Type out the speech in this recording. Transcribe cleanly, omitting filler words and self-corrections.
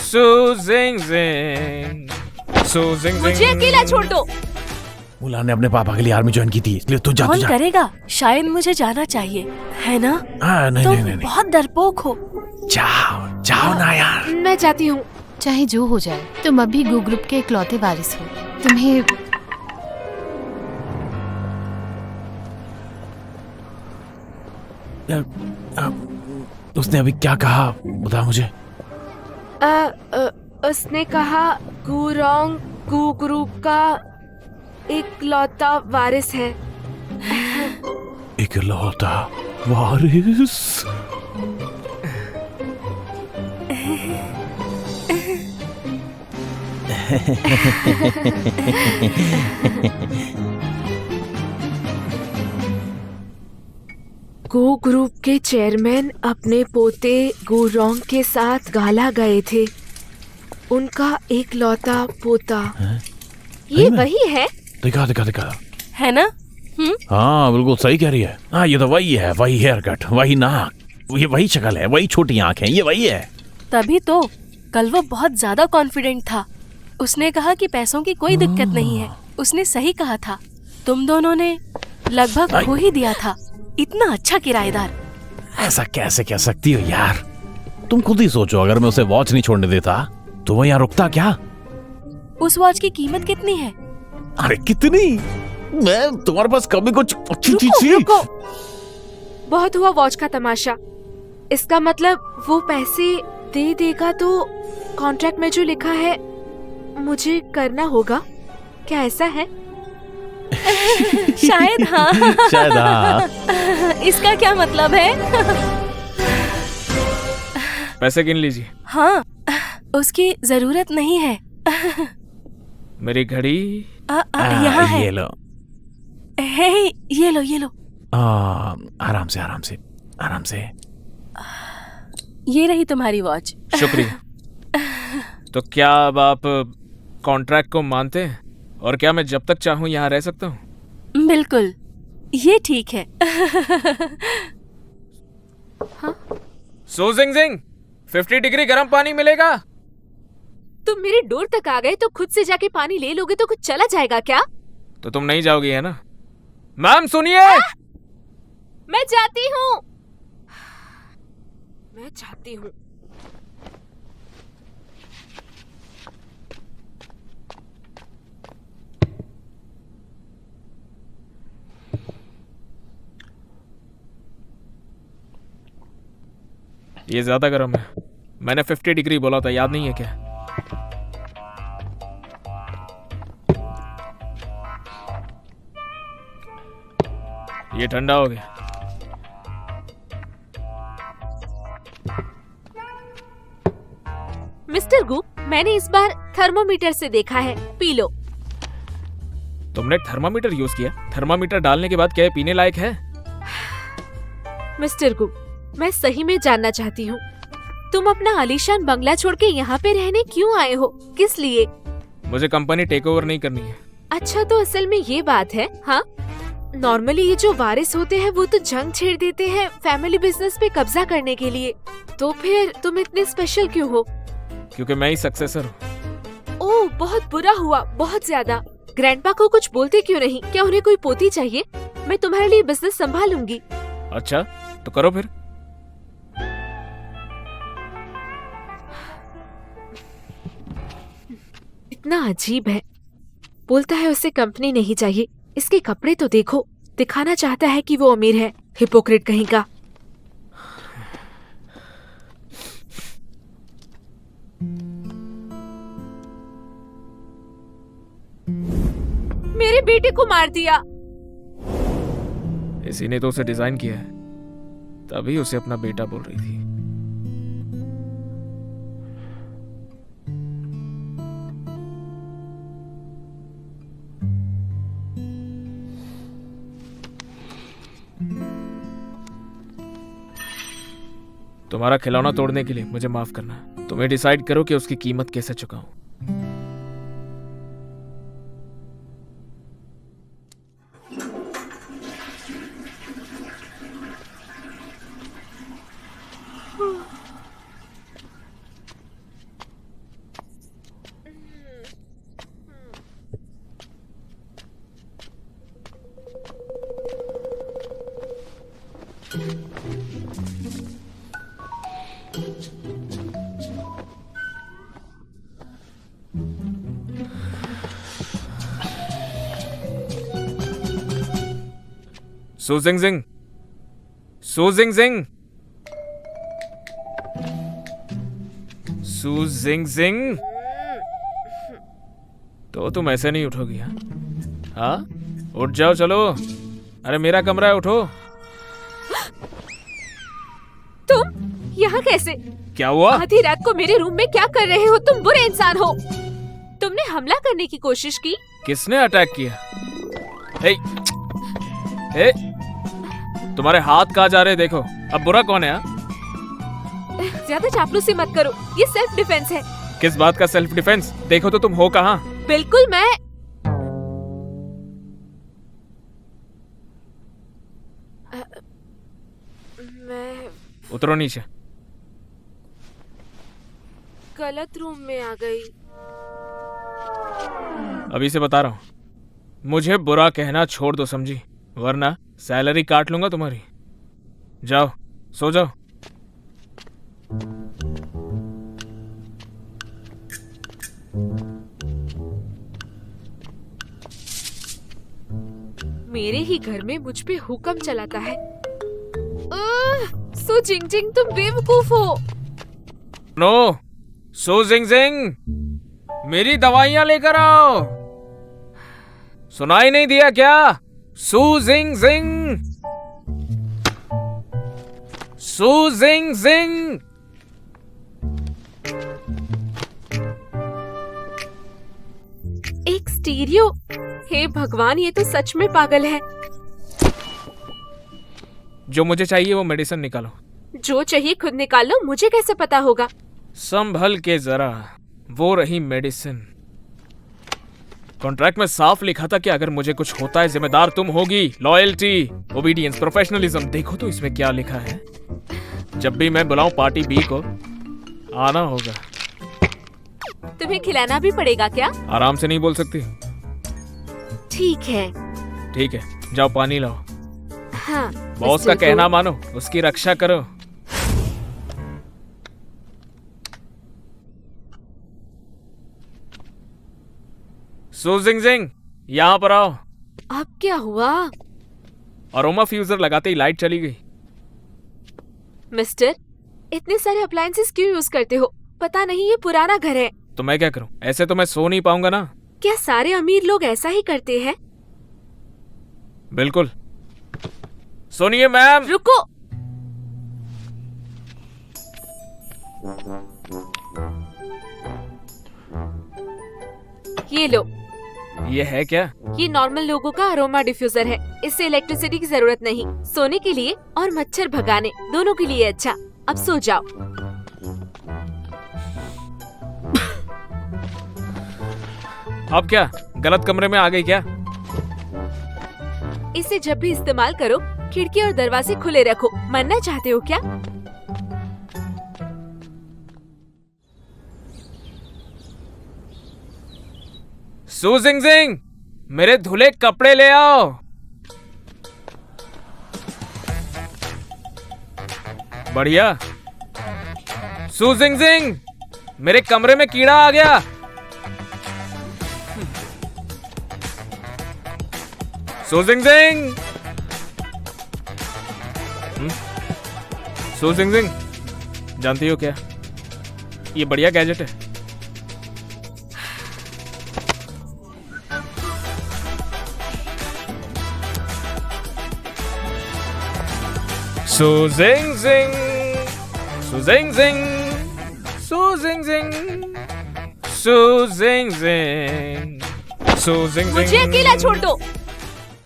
सूजिंग जिंग, सूजिंग मुझे जिंग। अकेला छोड़ दो। मुलान ने अपने पापा के लिए आर्मी ज्वाइन की थी, इसलिए तू जा तू कौन जा। करेगा? शायद मुझे जाना चाहिए, है ना? हाँ, नहीं तुम नहीं नहीं नहीं। बहुत डरपोक हो। जाओ जाओ ना यार। मैं जाती हूँ। चाहे जो हो जाए, तुम अभी गो ग्रुप के इकलौते वारिस हो। तुम्हें उसने अभी क्या कहा बता मुझे। उसने कहा गुरोंग गु ग्रुप का इकलौता वारिस है। इकलौता वारिस। गो ग्रुप के चेयरमैन अपने पोते गुरोंग के साथ गाला गए थे। उनका इकलौता पोता। ये वही है? दिखा दिखा दिखा। है ना? हाँ बिल्कुल सही कह रही है। हाँ ये तो वही है, वही हेयर कट, वही नाक, ये वही शक्ल है, वही छोटी आंखें, ये वही है। तभी तो कल वो बहुत ज्यादा कॉन्फिडेंट था। उसने कहा कि पैसों की कोई दिक्कत नहीं है। उसने सही कहा था। तुम दोनों ने लगभग खो ही दिया था। इतना अच्छा किराएदार। ऐसा कैसे कह सकती हो यार? तुम खुद ही सोचो, अगर मैं उसे वॉच नहीं छोड़ने देता तो वो यहाँ रुकता क्या? उस वॉच की कीमत कितनी है? अरे कितनी? मैं तुम्हारे पास कभी कुछ अच्छी चीज रुको, थी? रुको। बहुत हुआ वॉच का तमाशा। इसका मतलब वो पैसे दे देगा तो कॉन्ट्रैक्ट में जो लिखा है मुझे करना होगा। क्या ऐसा है? शायद हाँ। शायद हाँ। इसका क्या मतलब है? पैसे गिन लीजिए। हाँ, उसकी जरूरत नहीं है। मेरी घड़ी। यहाँ है। ये लो। है, ये लो, ये लो। आराम से आराम से आराम से। ये रही तुम्हारी वॉच। शुक्रिया। तो क्या अब आप कॉन्ट्रैक्ट को मानते हैं? और क्या मैं जब तक चाहूं यहाँ रह सकता हूँ? बिल्कुल, ये ठीक है। हाँ? सूजिंग जिंग, 50 डिग्री गर्म पानी मिलेगा? तुम मेरी डोर तक आ गए तो खुद से जाके पानी ले लोगे तो कुछ चला जाएगा क्या? तो तुम नहीं जाओगी है ना? मैम सुनिए। मैं जाती हूँ। मैं जाती हूँ। ये ज्यादा गर्म है। मैंने 50 डिग्री बोला था, याद नहीं है क्या? ये ठंडा हो गया। मिस्टर गु, मैंने इस बार थर्मोमीटर से देखा है। P low. तुमने थर्मामीटर यूज किया? थर्मामीटर डालने के बाद क्या ये पीने लायक है? मिस्टर गु, मैं सही में जानना चाहती हूँ, तुम अपना आलीशान बंगला छोड़ के यहाँ पे रहने क्यों आए हो? किस लिए? मुझे कंपनी टेक ओवर नहीं करनी है। अच्छा, तो असल में ये बात है। हाँ, नॉर्मली ये जो वारिस होते हैं वो तो जंग छेड़ देते हैं फैमिली बिजनेस पे कब्जा करने के लिए। तो फिर तुम इतने स्पेशल क्यों हो? क्योंकि मैं ही सक्सेसर हूँ। ओह, बहुत बुरा हुआ, बहुत ज्यादा। ग्रैंडपा को कुछ बोलते क्यों नहीं? क्या उन्हें कोई पोती चाहिए? मैं तुम्हारे लिए बिजनेस संभालूंगी। अच्छा, तो करो फिर। इतना अजीब है। बोलता है उसे कंपनी नहीं चाहिए। इसके कपड़े तो देखो, दिखाना चाहता है कि वो अमीर है। हिपोक्रेट कहीं का। मेरे बेटे को मार दिया। इसी ने तो उसे डिजाइन किया है, तभी उसे अपना बेटा बोल रही थी। तुम्हारा खिलौना तोड़ने के लिए मुझे माफ करना। तुम्हें डिसाइड करो कि उसकी कीमत कैसे चुकाऊं। सू जिंग जिंग, सू जिंग जिंग, सू जिंग जिंग। तो तुम ऐसे नहीं उठोगी? हाँ हाँ, उठ जाओ, चलो। अरे मेरा कमरा है, उठो। तुम यहाँ कैसे? क्या हुआ? आधी रात को मेरे रूम में क्या कर रहे हो? तुम बुरे इंसान हो। तुमने हमला करने की कोशिश की। किसने अटैक किया? ए, ए, तुम्हारे हाथ कहाँ जा रहे? देखो, अब बुरा कौन है? हाँ? ज्यादा चापलूसी मत करो, ये सेल्फ डिफेंस है। किस बात का सेल्फ डिफेंस? देखो तो तुम हो कहाँ? बिल्कुल मैं उतरो नीचे। गलत रूम में आ गई। अभी से बता रहा हूँ, मुझे बुरा कहना छोड़ दो, समझी? वरना सैलरी काट लूंगा तुम्हारी। जाओ, सो जाओ। मेरे ही घर में मुझ पे हुक्म चलाता है। सो जिंग जिंग, तुम बेवकूफ हो। नो, सो जिंग जिंग, मेरी दवाइयां लेकर आओ। सुनाई नहीं दिया क्या? सू जिंग जिंग, सू जिंग जिंग। एक स्टीरियो? हे भगवान, ये तो सच में पागल है। जो मुझे चाहिए वो मेडिसिन निकालो। जो चाहिए खुद निकाल लो, मुझे कैसे पता होगा? संभल के जरा, वो रही मेडिसिन। कॉन्ट्रैक्ट में साफ लिखा था कि अगर मुझे कुछ होता है जिम्मेदार तुम होगी। Loyalty, obedience, professionalism. देखो तो इसमें क्या लिखा है। जब भी मैं बुलाऊं पार्टी बी को, आना होगा। तुम्हें खिलाना भी पड़ेगा क्या? आराम से नहीं बोल सकती? ठीक है। ठीक है, जाओ पानी लाओ। हाँ, बॉस का कहना मानो, उसकी रक्षा करो। सू जिंग जिंग, यहाँ पर आओ। अब क्या हुआ? अरोमा फ्यूजर लगाते ही लाइट चली गई। मिस्टर, इतने सारे अप्लायंसेस क्यों यूज करते हो? पता नहीं ये पुराना घर है। तो मैं क्या करूं? ऐसे तो मैं सो नहीं पाऊंगा ना। क्या सारे अमीर लोग ऐसा ही करते हैं? बिल्कुल। सुनिए मैम। रुको। ये लो। ये है क्या? ये नॉर्मल लोगों का अरोमा डिफ्यूजर है। इससे इलेक्ट्रिसिटी की जरूरत नहीं। सोने के लिए और मच्छर भगाने, दोनों के लिए अच्छा। अब सो जाओ। अब क्या, गलत कमरे में आ गई क्या? इसे जब भी इस्तेमाल करो, खिड़की और दरवाजे खुले रखो। मरना चाहते हो क्या? सू जिंग जिंग, मेरे धुले कपड़े ले आओ। बढ़िया। सू जिंग जिंग, मेरे कमरे में कीड़ा आ गया। सू जिंग जिंग, सू जिंग जिंग, जानती हो क्या, ये बढ़िया गैजेट है। सू जिंग जिंग, सू जिंग जिंग, सू जिंग जिंग, सू जिंग जिंग, सू जिंग जिंग। मुझे अकेला छोड़ दो।